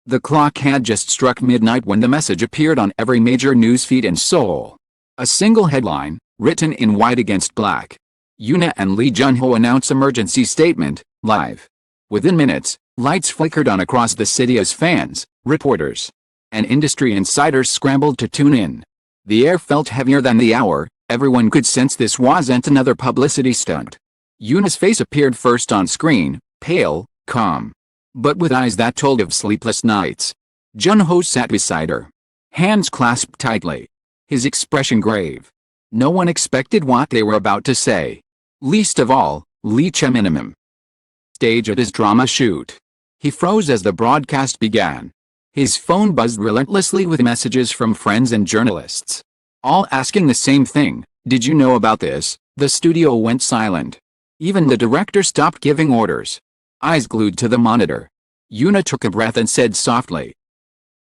The clock had just struck midnight when the message appeared on every major newsfeed in Seoul. A single headline, written in white against black. Yoona and Junho announce emergency statement, live. Within minutes, lights flickered on across the city as fans, reporters, and industry insiders scrambled to tune in. The air felt heavier than the hour. Everyone could sense this wasn't another publicity stunt. Yoona's face appeared first on screen, pale, calm, but with eyes that told of sleepless nights. Junho sat beside her, hands clasped tightly, his expression grave. No one expected what they were about to say. Least of all, Chae. Stage at his drama shoot. He froze as the broadcast began. His phone buzzed relentlessly with messages from friends and journalists, all asking the same thing. Did you know about this? The studio went silent. Even the director stopped giving orders. Eyes glued to the monitor. Yoona took a breath and said softly.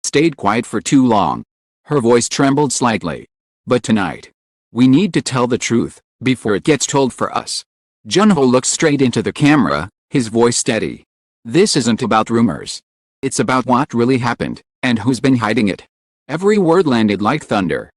Stayed quiet for too long. Her voice trembled slightly. But tonight, we need to tell the truth, before it gets told for us. Junho looked straight into the camera, his voice steady. This isn't about rumors. It's about what really happened, and who's been hiding it. Every word landed like thunder.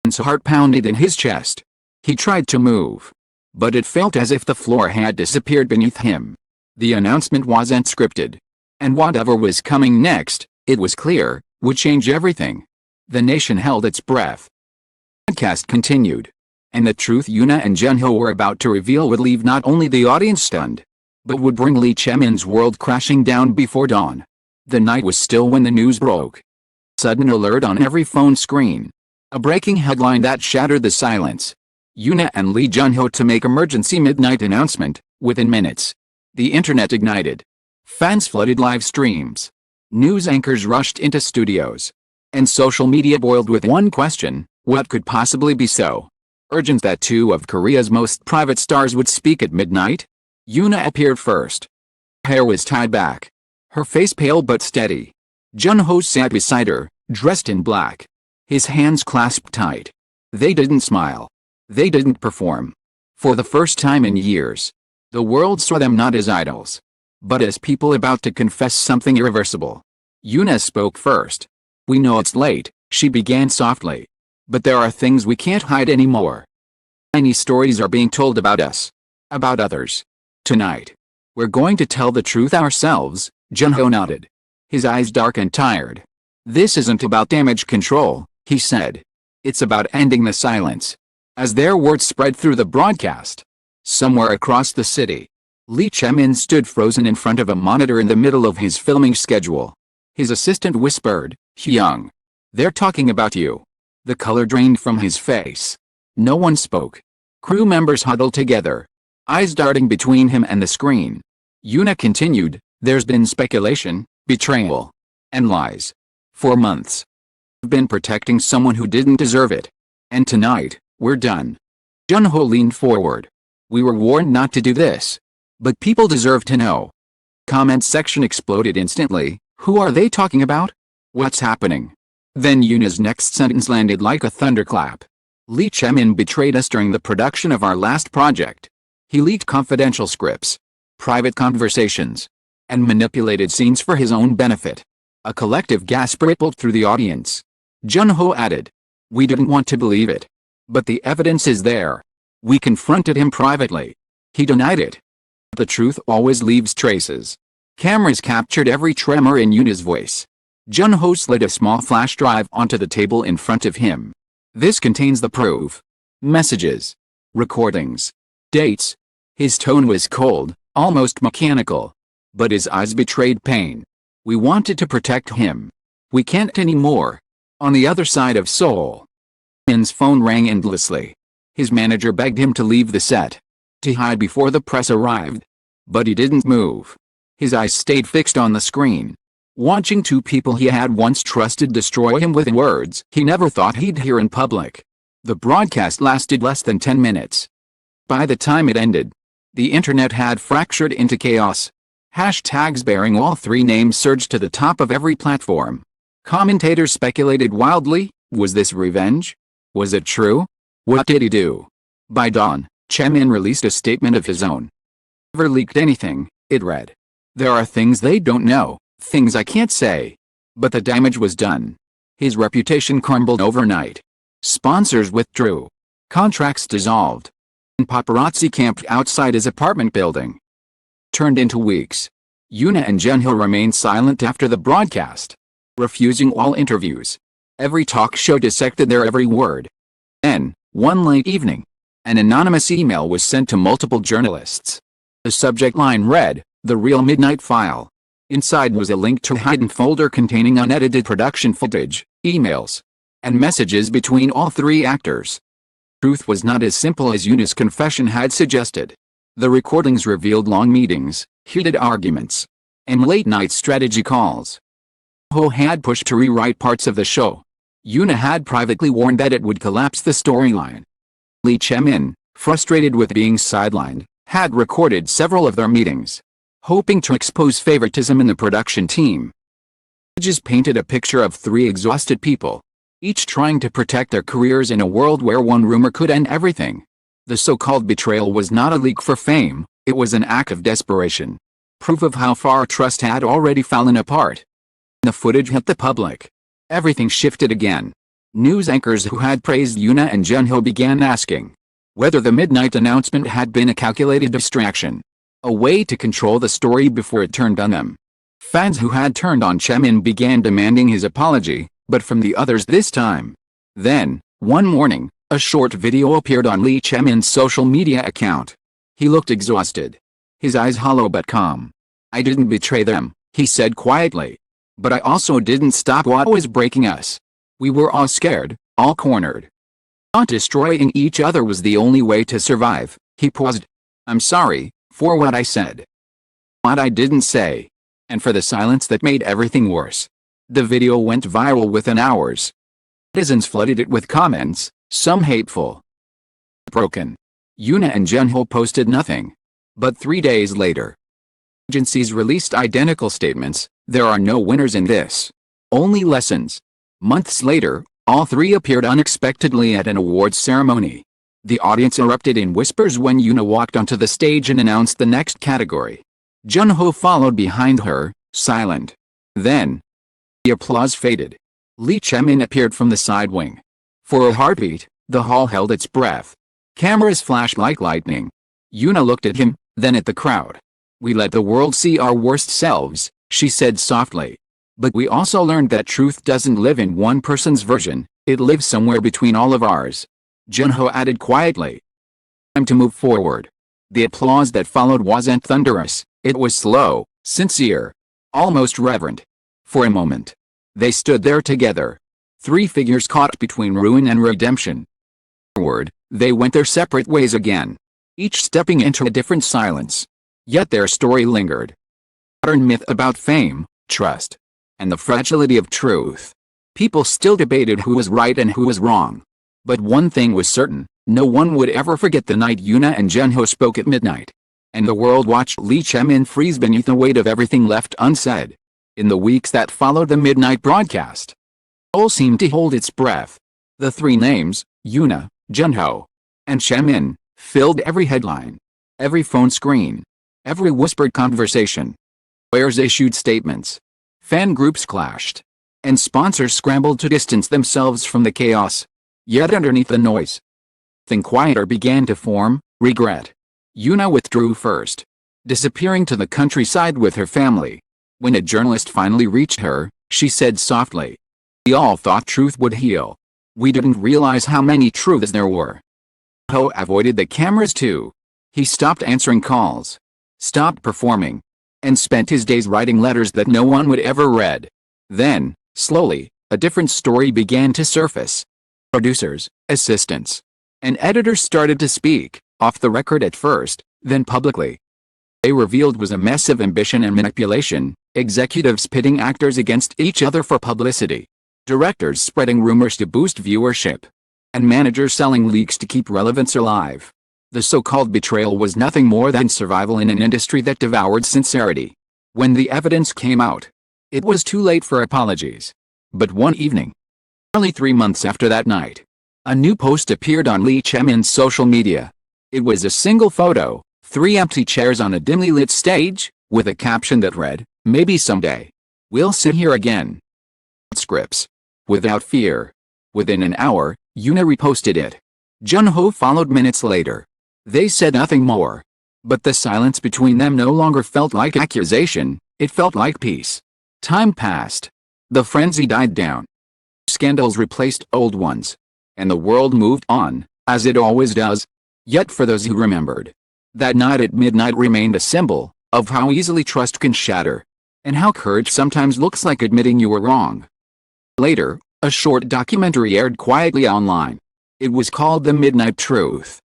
His heart pounded in his chest. He tried to move, but it felt as if the floor had disappeared beneath him. The announcement wasn't scripted. And whatever was coming next, it was clear, would change everything. The nation held its breath. The broadcast continued. And the truth Yoona and Junho were about to reveal would leave not only the audience stunned, but would bring Chae's world crashing down before dawn. The night was still when the news broke. Sudden alert on every phone screen. A breaking headline that shattered the silence. Yoona and Junho to make emergency midnight announcement. Within minutes, the internet ignited. Fans flooded live streams. News anchors rushed into studios. And social media boiled with one question: what could possibly be so urgent that two of Korea's most private stars would speak at midnight? Yoona appeared first. Hair was tied back. Her face pale but steady. Junho sat beside her, dressed in black. His hands clasped tight. They didn't smile. They didn't perform. For the first time in years, the world saw them not as idols, but as people about to confess something irreversible. Yoona spoke first. We know it's late, she began softly. But there are things we can't hide anymore. Many stories are being told about us. About others. Tonight, we're going to tell the truth ourselves. Junho nodded. His eyes dark and tired. This isn't about damage control, he said. It's about ending the silence. As their words spread through the broadcast, somewhere across the city, Chae stood frozen in front of a monitor in the middle of his filming schedule. His assistant whispered, Hyung, they're talking about you. The color drained from his face. No one spoke. Crew members huddled together, eyes darting between him and the screen. Yoona continued, there's been speculation, betrayal, and lies. For months. We've been protecting someone who didn't deserve it. And tonight, we're done. Junho leaned forward. We were warned not to do this. But people deserve to know. Comment section exploded instantly. Who are they talking about? What's happening? Then Yoona's next sentence landed like a thunderclap. Chae betrayed us during the production of our last project. He leaked confidential scripts, private conversations, and manipulated scenes for his own benefit. A collective gasp rippled through the audience. Junho added, we didn't want to believe it. But the evidence is there. We confronted him privately. He denied it. The truth always leaves traces. Cameras captured every tremor in Yoona's voice. Junho slid a small flash drive onto the table in front of him. This contains the proof. Messages. Recordings. Dates. His tone was cold, almost mechanical. But his eyes betrayed pain. We wanted to protect him. We can't anymore. On the other side of Seoul, Min's phone rang endlessly. His manager begged him to leave the set, to hide before the press arrived. But he didn't move. His eyes stayed fixed on the screen, watching two people he had once trusted destroy him with words he never thought he'd hear in public. The broadcast lasted less than 10 minutes. By the time it ended, the internet had fractured into chaos. Hashtags bearing all three names surged to the top of every platform. Commentators speculated wildly, was this revenge? Was it true? What did he do? By dawn, Chae released a statement of his own. Never leaked anything, it read. There are things they don't know, things I can't say. But the damage was done. His reputation crumbled overnight. Sponsors withdrew. Contracts dissolved. And paparazzi camped outside his apartment building. Turned into weeks. Yoona and Junho remained silent after the broadcast, refusing all interviews. Every talk show dissected their every word. Then, one late evening, an anonymous email was sent to multiple journalists. The subject line read, "The Real Midnight File." Inside was a link to a hidden folder containing unedited production footage, emails, and messages between all three actors. Truth was not as simple as Yoona's confession had suggested. The recordings revealed long meetings, heated arguments, and late-night strategy calls. Ho had pushed to rewrite parts of the show. Yoona had privately warned that it would collapse the storyline. Lee Chae, frustrated with being sidelined, had recorded several of their meetings, hoping to expose favoritism in the production team. Images painted a picture of three exhausted people, each trying to protect their careers in a world where one rumor could end everything. The so-called betrayal was not a leak for fame, it was an act of desperation. Proof of how far trust had already fallen apart. The footage hit the public. Everything shifted again. News anchors who had praised Yoona and Junho began asking whether the midnight announcement had been a calculated distraction, a way to control the story before it turned on them. Fans who had turned on Chae began demanding his apology, but from the others this time. Then, one morning, a short video appeared on Lee Chae-min's social media account. He looked exhausted. His eyes hollow but calm. "I didn't betray them," he said quietly. "But I also didn't stop what was breaking us. We were all scared, all cornered. Not destroying each other was the only way to survive." He paused. "I'm sorry for what I said. What I didn't say. And for the silence that made everything worse." The video went viral within hours. Netizens flooded it with comments, some hateful. Broken. Yoona and Junho posted nothing. But 3 days later, agencies released identical statements. "There are no winners in this. Only lessons." Months later, all three appeared unexpectedly at an awards ceremony. The audience erupted in whispers when Yoona walked onto the stage and announced the next category. Junho followed behind her, silent. Then, the applause faded. Lee Chae appeared from the side wing. For a heartbeat, the hall held its breath. Cameras flashed like lightning. Yoona looked at him, then at the crowd. "We let the world see our worst selves," she said softly. "But we also learned that truth doesn't live in one person's version, it lives somewhere between all of ours." Junho added quietly, "Time to move forward." The applause that followed wasn't thunderous, it was slow, sincere, almost reverent. For a moment, they stood there together. Three figures caught between ruin and redemption. Forward, they went their separate ways again, each stepping into a different silence. Yet their story lingered. Modern myth about fame, trust, and the fragility of truth. People still debated who was right and who was wrong. But one thing was certain, no one would ever forget the night Yoona and Junho spoke at midnight. And the world watched Lee Chae freeze beneath the weight of everything left unsaid. In the weeks that followed the midnight broadcast, all seemed to hold its breath. The three names, Yoona, Junho, and Chae, filled every headline, every phone screen, every whispered conversation. Lawyers issued statements. Fan groups clashed. And sponsors scrambled to distance themselves from the chaos. Yet underneath the noise, something quieter began to form: regret. Yoona withdrew first, disappearing to the countryside with her family. When a journalist finally reached her, she said softly, "We all thought truth would heal. We didn't realize how many truths there were." Ho avoided the cameras too. He stopped answering calls, stopped performing, and spent his days writing letters that no one would ever read. Then, slowly, a different story began to surface. Producers, assistants, and editors started to speak, off the record at first, then publicly. They revealed was a mess of ambition and manipulation, executives pitting actors against each other for publicity, directors spreading rumors to boost viewership, and managers selling leaks to keep relevance alive. The so-called betrayal was nothing more than survival in an industry that devoured sincerity. When the evidence came out, it was too late for apologies. But one evening, nearly 3 months after that night, a new post appeared on Lee Chae-min's social media. It was a single photo, 3 empty chairs on a dimly lit stage, with a caption that read, "Maybe someday, we'll sit here again." scripts. Without fear. Within an hour, Yoona reposted it. Junho followed minutes later. They said nothing more. But the silence between them no longer felt like accusation, it felt like peace. Time passed. The frenzy died down. Scandals replaced old ones. And the world moved on, as it always does. Yet for those who remembered, that night at midnight remained a symbol of how easily trust can shatter, and how courage sometimes looks like admitting you were wrong. Later, a short documentary aired quietly online. It was called The Midnight Truth.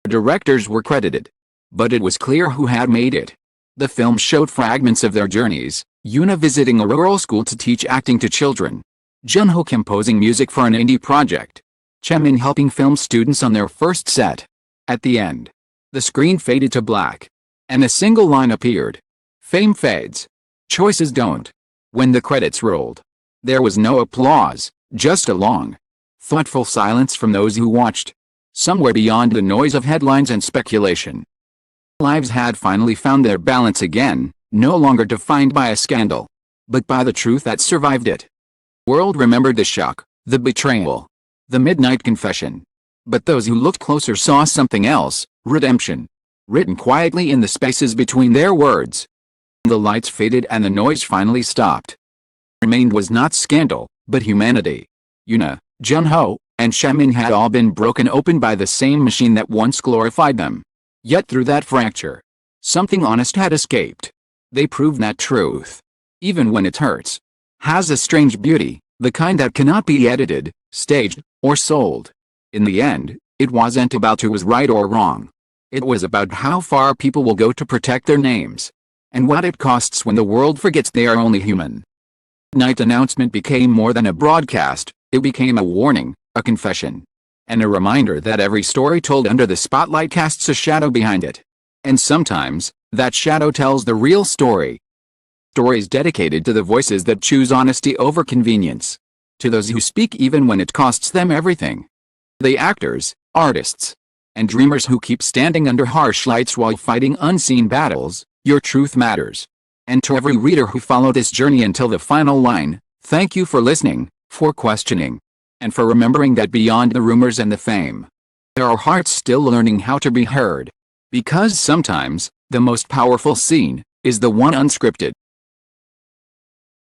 Directors were credited, but it was clear who had made it. The film showed fragments of their journeys, Yoona visiting a rural school to teach acting to children, Junho composing music for an indie project, Chae helping film students on their first set. At the end, the screen faded to black, and a single line appeared. Fame fades. Choices don't. When the credits rolled, there was no applause, just a long, thoughtful silence from those who watched. Somewhere beyond the noise of headlines and speculation, lives had finally found their balance again, no longer defined by a scandal, but by the truth that survived it. The world remembered the shock, the betrayal, the midnight confession. But those who looked closer saw something else, redemption, written quietly in the spaces between their words. The lights faded and the noise finally stopped. What remained was not scandal, but humanity. Yoona, Junho, and Chae had all been broken open by the same machine that once glorified them. Yet through that fracture, something honest had escaped. They proved that truth, even when it hurts, has a strange beauty, the kind that cannot be edited, staged, or sold. In the end, it wasn't about who was right or wrong. It was about how far people will go to protect their names, and what it costs when the world forgets they are only human. The night announcement became more than a broadcast, it became a warning, a confession, and a reminder that every story told under the spotlight casts a shadow behind it. And sometimes, that shadow tells the real story. Stories dedicated to the voices that choose honesty over convenience. To those who speak even when it costs them everything. The actors, artists, and dreamers who keep standing under harsh lights while fighting unseen battles, your truth matters. And to every reader who followed this journey until the final line, thank you for listening, for questioning, and for remembering that beyond the rumors and the fame, there are hearts still learning how to be heard. Because sometimes, the most powerful scene is the one unscripted.